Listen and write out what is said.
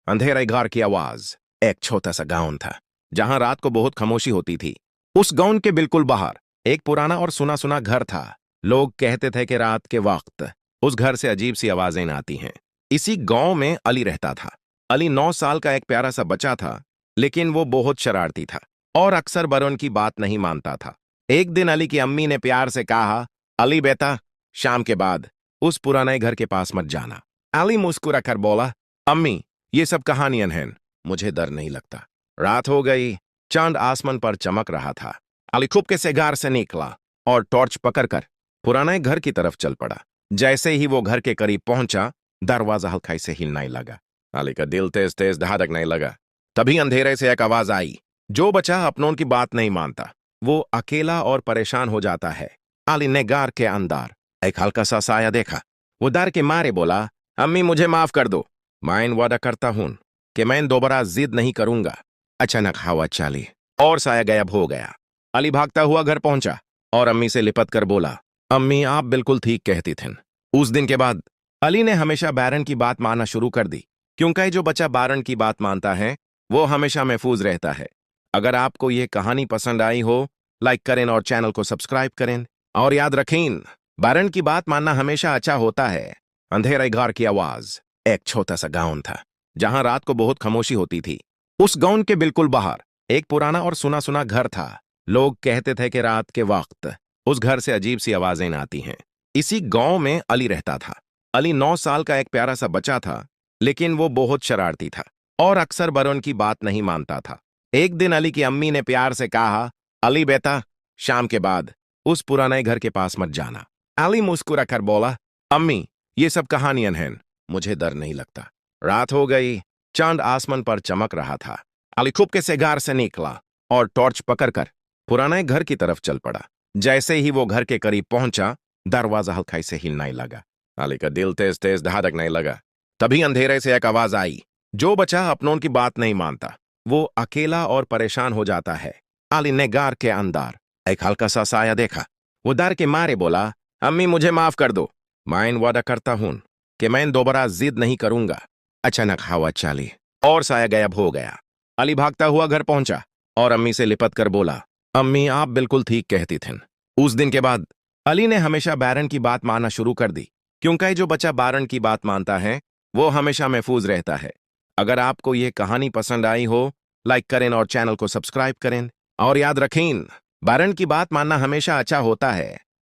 अंधेरे घर की आवाज। एक छोटा सा गांव था जहां रात को बहुत खामोशी होती थी। उस गांव के बिल्कुल बाहर एक पुराना और सुना सुना घर था। लोग कहते थे कि रात के वक्त उस घर से अजीब सी आवाजें आती हैं। इसी गांव में अली रहता था। अली 9 साल का एक प्यारा सा बच्चा था, लेकिन वो बहुत शरारती था और अक्सर बड़ों की बात नहीं मानता था। एक दिन अली की अम्मी ने प्यार से कहा, अली बेटा, शाम के बाद उस पुराने घर के पास मत जाना। अली मुस्कुरा कर बोला, अम्मी, ये सब कहानियां हैं, मुझे डर नहीं लगता। रात हो गई, चांद आसमान पर चमक रहा था। अली चुपके से घर से निकला और टॉर्च पकड़कर पुराने घर की तरफ चल पड़ा। जैसे ही वो घर के करीब पहुंचा, दरवाजा हल्का से हिलने लगा। अली का दिल तेज तेज धड़कने लगा। तभी अंधेरे से एक आवाज आई, जो बच्चा अपनों की बात नहीं मानता वो अकेला और परेशान हो जाता है। अली ने घर के अंदर एक हल्का सा साया देखा। वो डर के मारे बोला, अम्मी मुझे माफ कर दो, मैं वादा करता हूं कि मैं दोबारा जिद नहीं करूंगा। अचानक हवा चली और साया गायब हो गया। अली भागता हुआ घर पहुंचा और अम्मी से लिपट कर बोला, अम्मी आप बिल्कुल ठीक कहती थीं। उस दिन के बाद अली ने हमेशा बैरन की बात मानना शुरू कर दी, क्योंकि जो बच्चा बैरन की बात मानता है वो हमेशा महफूज रहता है। अगर आपको ये कहानी पसंद आई हो, लाइक करें और चैनल को सब्सक्राइब करें। और याद रखें, बैरन की बात मानना हमेशा अच्छा होता है। अंधेरे घर की आवाज। एक छोटा सा गांव था जहां रात को बहुत खामोशी होती थी। उस गांव के बिल्कुल बाहर एक पुराना और सुना सुना घर था। लोग कहते थे कि रात के वक्त उस घर से अजीब सी आवाजें आती हैं। इसी गांव में अली रहता था। अली 9 साल का एक प्यारा सा बच्चा था, लेकिन वो बहुत शरारती था और अक्सर बड़ों की बात नहीं मानता था। एक दिन अली की अम्मी ने प्यार से कहा, अली बेटा, शाम के बाद उस पुराने घर के पास मत जाना। अली मुस्कुरा कर बोला, अम्मी ये सब कहानियां हैं, मुझे डर नहीं लगता। रात हो गई, चांद आसमान पर चमक रहा था। अली चुपके से घर से निकला और टॉर्च पकड़कर पुराने घर की तरफ चल पड़ा। जैसे ही वो घर के करीब पहुंचा, दरवाजा हल्का से हिलने लगा। अली का दिल तेज तेज धड़कने लगा। तभी अंधेरे से एक आवाज आई, जो बच्चा अपनों की बात नहीं मानता वो अकेला और परेशान हो जाता है। अली ने घर के अंदर एक हल्का सा साया देखा। वो डर के मारे बोला, अम्मी मुझे माफ कर दो, मैं वादा करता हूं कि मैं दोबारा जिद नहीं करूंगा। अचानक हवा चली और साया गायब हो गया। अली भागता हुआ घर पहुंचा और अम्मी से लिपट कर बोला, अम्मी आप बिल्कुल ठीक कहती थीं। उस दिन के बाद अली ने हमेशा बैरन की बात मानना शुरू कर दी, क्योंकि जो बच्चा बैरन की बात मानता है वो हमेशा महफूज रहता है। अगर आपको ये कहानी पसंद आई हो, लाइक करें और चैनल को सब्सक्राइब करें। और याद रखें, बैरन की बात मानना हमेशा अच्छा होता है।